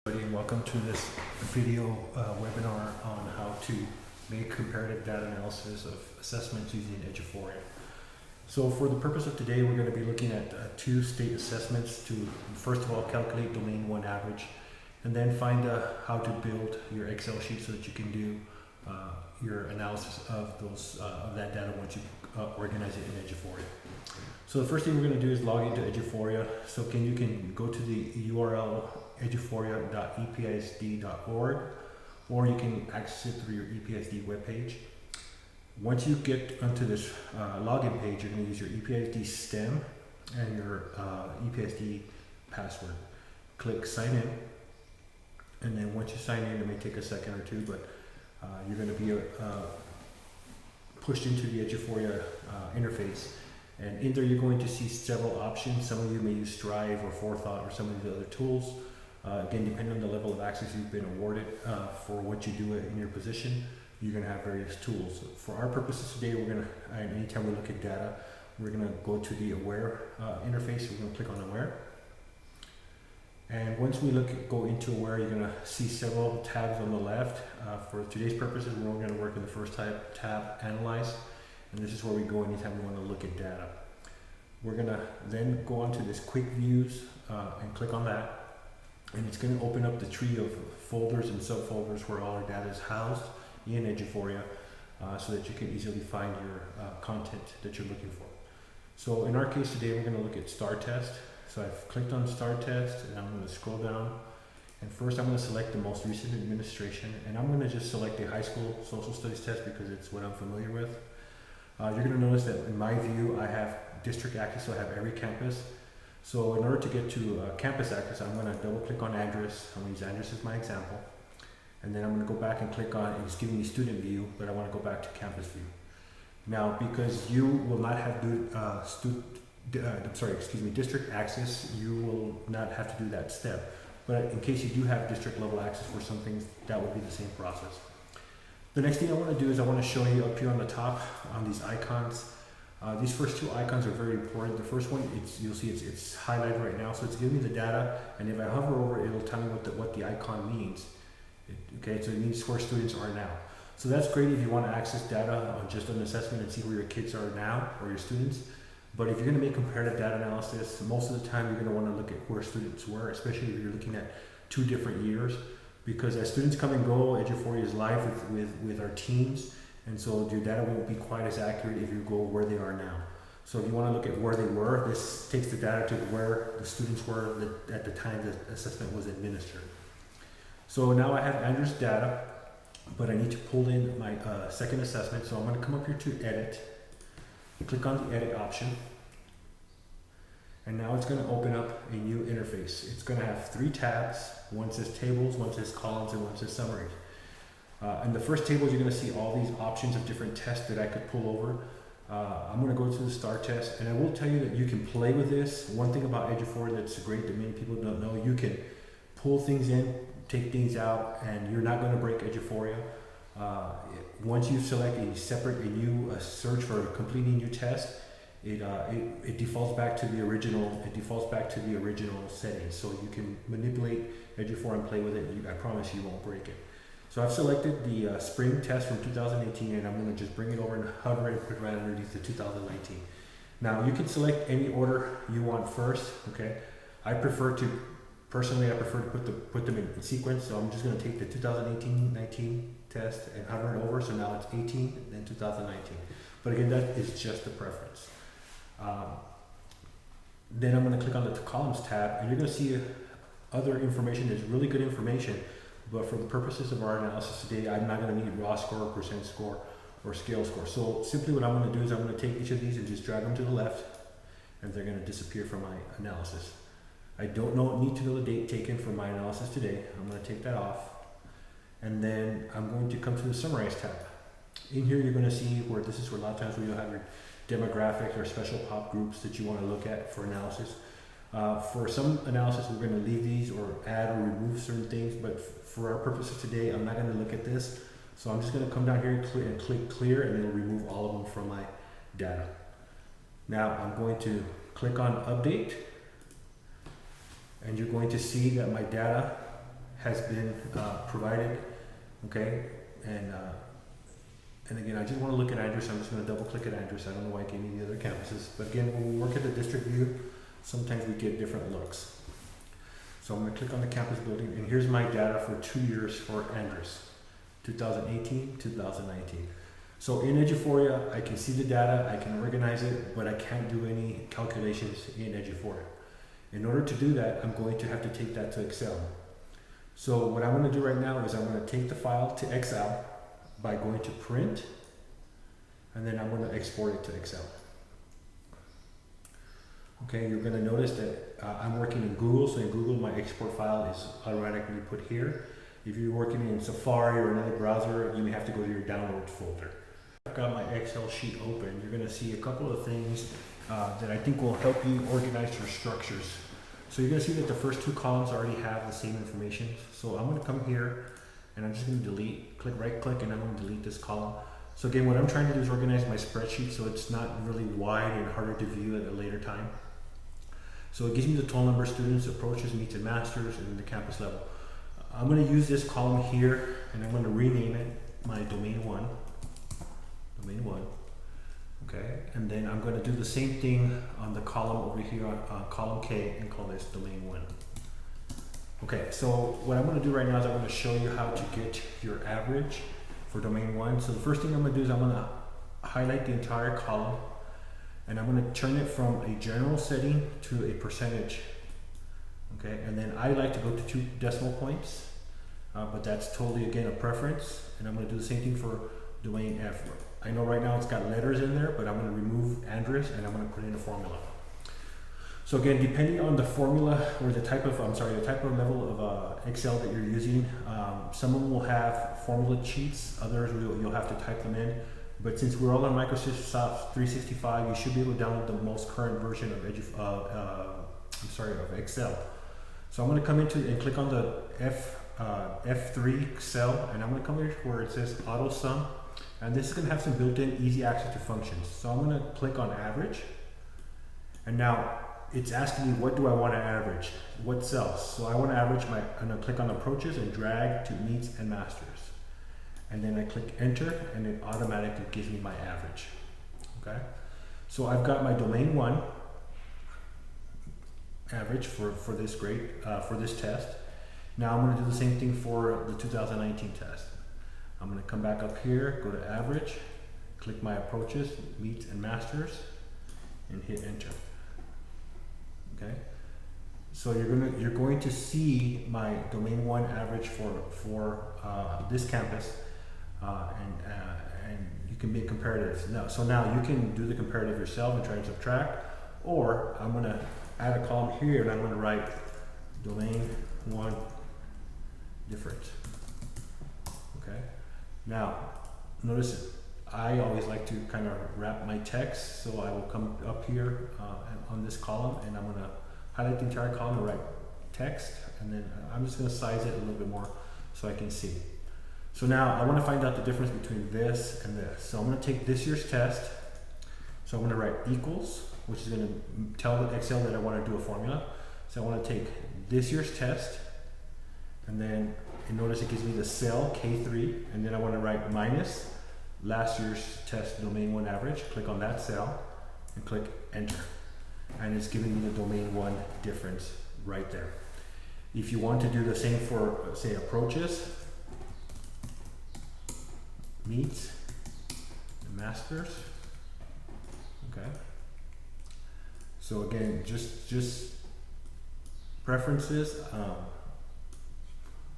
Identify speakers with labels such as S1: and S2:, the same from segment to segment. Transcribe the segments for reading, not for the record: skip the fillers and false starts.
S1: And welcome to this video webinar on how to make comparative data analysis of assessments using Eduphoria. So for the purpose of today, we're going to be looking at two state assessments to first of all calculate domain 1 average, and then find how to build your Excel sheet so that you can do your analysis of that data once you organize it in Eduphoria. So the first thing we're going to do is log into Eduphoria. So you can go to the URL eduphoria.epsd.org, or you can access it through your EPSD webpage. Once you get onto this login page, you're going to use your EPSD STEM and your EPSD password. Click sign in, and then once you sign in, it may take a second or two, but you're going to be pushed into the Eduphoria interface. And in there you're going to see several options. Some of you may use Strive or Forethought or some of the other tools. Again, depending on the level of access you've been awarded for what you do in your position, you're going to have various tools. For our purposes today, we're going to, anytime we look at data, we're going to go to the Aware interface. We're going to click on Aware. And once we go into Aware, you're going to see several tabs on the left. For today's purposes, we're only going to work in the first tab, Analyze. And this is where we go anytime we want to look at data. We're going to then go on to this Quick Views and click on that. And it's going to open up the tree of folders and subfolders where all our data is housed in Eduphoria so that you can easily find your content that you're looking for. So in our case today, we're going to look at STAR Test. So I've clicked on STAR Test and I'm going to scroll down. And first I'm going to select the most recent administration. And I'm going to just select a high school social studies test because it's what I'm familiar with. You're going to notice that in my view, I have district access, so I have every campus. So in order to get to campus access, I'm going to double click on address. I'm going to use address as my example. And then I'm going to go back and click on, it's giving me student view, but I want to go back to campus view. Now, because you will not have district access, you will not have to do that step. But in case you do have district level access for some things, that would be the same process. The next thing I want to do is I want to show you up here on the top on these icons. These first two icons are very important. The first one, you'll see it's highlighted right now, so it's giving me the data, and if I hover over it, it'll tell me what the icon means. Okay, so it means where students are now. So that's great if you want to access data on just an assessment and see where your kids are now or your students. But if you're going to make comparative data analysis, most of the time you're going to want to look at where students were, especially if you're looking at 2 different years. Because as students come and go, Eduphoria is live with our teams, and so your data won't be quite as accurate if you go where they are now. So if you want to look at where they were, this takes the data to where the students were at the time the assessment was administered. So now I have Andrew's data, but I need to pull in my second assessment. So I'm going to come up here to Edit, click on the Edit option, and now it's going to open up a new interface. It's going to have 3 tabs. One says Tables, one says Columns, and one says Summaries. In the first table, you're going to see all these options of different tests that I could pull over. I'm going to go to the STAR Test, and I will tell you that you can play with this. One thing about Eduphoria that's great that many people don't know, you can pull things in, take things out, and you're not going to break Eduphoria. Once you select a new search for completing new test, it defaults back to the original. It defaults back to the original settings, so you can manipulate Eduphoria and play with it. I promise you won't break it. So I've selected the spring test from 2018, and I'm going to just bring it over and hover and put it right underneath the 2019. Now you can select any order you want first. Okay, personally I prefer to put them in sequence. So I'm just going to take the 2018-19 test and hover it over. So now it's 18 and then 2019. But again, that is just a preference. Then I'm going to click on the Columns tab, and you're going to see other information. There's really good information, but for the purposes of our analysis today, I'm not going to need raw score or percent score or scale score. So simply what I'm going to do is I'm going to take each of these and just drag them to the left, and they're going to disappear from my analysis. I don't need to know the date taken for my analysis today. I'm going to take that off, and then I'm going to come to the Summarize tab. In here, you're going to see where this is where a lot of times where you'll have your demographics or special pop groups that you want to look at for analysis. For some analysis, we're going to leave these or add or remove certain things, but for our purposes today, I'm not going to look at this. So I'm just going to come down here and click clear, and it'll remove all of them from my data. Now I'm going to click on Update, and you're going to see that my data has been provided, okay? And again, I just want to look at Andrews. I'm just going to double click at Andrews. I don't know why I gave me the other campuses. But again, when we work at the district view, sometimes we get different looks. So I'm going to click on the campus building, and here's my data for 2 years for Andrews, 2018, 2019. So in Eduphoria, I can see the data, I can organize it, but I can't do any calculations in Eduphoria. In order to do that, I'm going to have to take that to Excel. So what I'm going to do right now is I'm going to take the file to Excel by going to print, and then I'm going to export it to Excel. Okay, you're going to notice that I'm working in Google, so in Google my export file is automatically put here. If you're working in Safari or another browser, you may have to go to your download folder. I've got my Excel sheet open. You're going to see a couple of things that I think will help you organize your structures. So you're going to see that the first 2 columns already have the same information. So I'm going to come here and I'm just going to delete, right click, and I'm going to delete this column. So again, what I'm trying to do is organize my spreadsheet so it's not really wide and harder to view at a later time. So it gives me the total number of students, approaches, meets, and masters, and the campus level. I'm going to use this column here, and I'm going to rename it my domain 1. Domain 1. Okay, and then I'm going to do the same thing on the column over here on column K and call this domain 1. Okay, so what I'm going to do right now is I'm going to show you how to get your average for domain 1. So the first thing I'm going to do is I'm going to highlight the entire column, and I'm going to turn it from a general setting to a percentage. Okay, and then I like to go to 2 decimal points, but that's totally, again, a preference. And I'm going to do the same thing for domain F. I know right now it's got letters in there, but I'm going to remove Andrews and I'm going to put in a formula. So again, depending on the formula or the type of, the type of level of Excel that you're using, some of them will have formula sheets, others you'll have to type them in. But since we're all on Microsoft 365, you should be able to download the most current version of Excel. So I'm going to come into and click on the F3 cell, and I'm going to come here where it says Auto Sum, and this is going to have some built-in easy access to functions. So I'm going to click on Average, and now it's asking me what do I want to average, what cells. So I want to average I'm going to click on Approaches and drag to Meets and Masters. And then I click Enter, and it automatically gives me my average. Okay, so I've got my domain 1 average for this grade, for this test. Now I'm going to do the same thing for the 2019 test. I'm going to come back up here, go to Average, click my Approaches, Meets, and Masters, and hit Enter. Okay, so you're going to see my domain 1 average for this campus. And you can make comparatives. So now you can do the comparative yourself and try to subtract, or I'm going to add a column here and I'm going to write domain 1 difference. Okay. Now notice I always like to kind of wrap my text, so I will come up here on this column and I'm going to highlight the entire column and write text, and then I'm just going to size it a little bit more so I can see. So now I want to find out the difference between this and this. So I'm going to take this year's test. So I'm going to write equals, which is going to tell Excel that I want to do a formula. So I want to take this year's test, and then you notice it gives me the cell K3, and then I want to write minus last year's test domain 1 average. Click on that cell and click Enter. And it's giving me the domain 1 difference right there. If you want to do the same for, say, approaches, meets, and masters. Okay. So again, just preferences.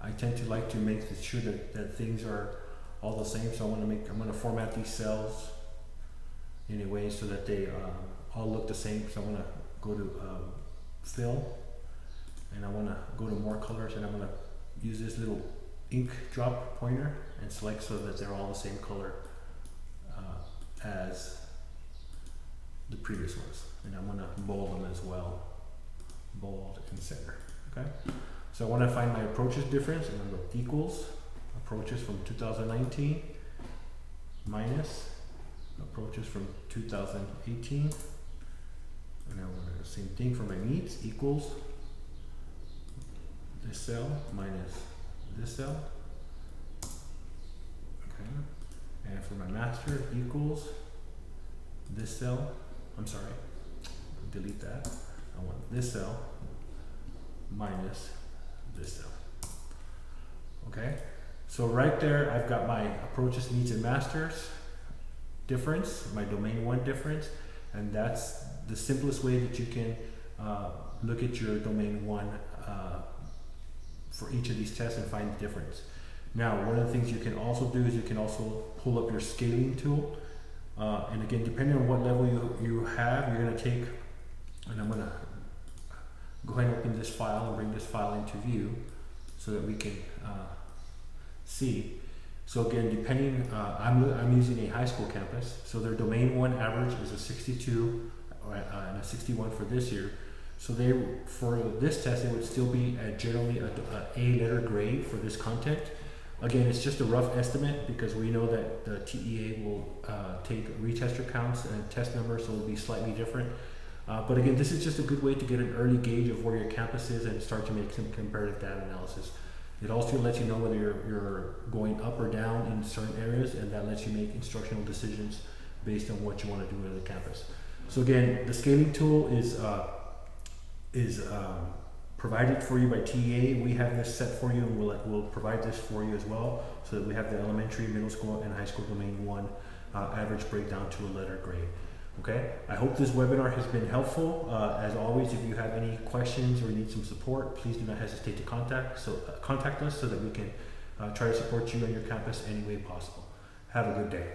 S1: I tend to like to make sure that things are all the same. So I'm going to format these cells in a way so that they all look the same. So I'm going to go to fill, and I want to go to more colors, and I'm going to use this little ink drop pointer and select so that they're all the same color as the previous ones. And I'm going to bold them as well, bold and center. Okay, so I want to find my approaches difference, and I'm going to equals approaches from 2019 minus approaches from 2018, and I want to do the same thing for my meets, equals this cell minus cell. Okay. And for my master equals this cell. I'm sorry, delete that. I want this cell minus this cell. Okay, so right there I've got my approaches, needs, and masters difference, my domain 1 difference, and that's the simplest way that you can look at your domain 1 for each of these tests and find the difference. Now, one of the things you can also do is you can also pull up your scaling tool, and again, depending on what level you have, you're going to take, and I'm going to go ahead and open this file and bring this file into view so that we can see. So again, depending, I'm using a high school campus, so their domain 1 average is a 62 and a 61 for this year. So they, for this test, it would still be generally a A letter grade for this content. Again, it's just a rough estimate because we know that the TEA will take retester counts and test numbers, so it'll be slightly different. But again, this is just a good way to get an early gauge of where your campus is and start to make some comparative data analysis. It also lets you know whether you're going up or down in certain areas, and that lets you make instructional decisions based on what you want to do with the campus. So again, the scaling tool is provided for you by TEA. We have this set for you, and we'll provide this for you as well, so that we have the elementary, middle school, and high school domain 1 average breakdown to a letter grade. Okay, I hope this webinar has been helpful. As always, if you have any questions or need some support, please do not hesitate to contact us so that we can try to support you on your campus any way possible. Have a good day.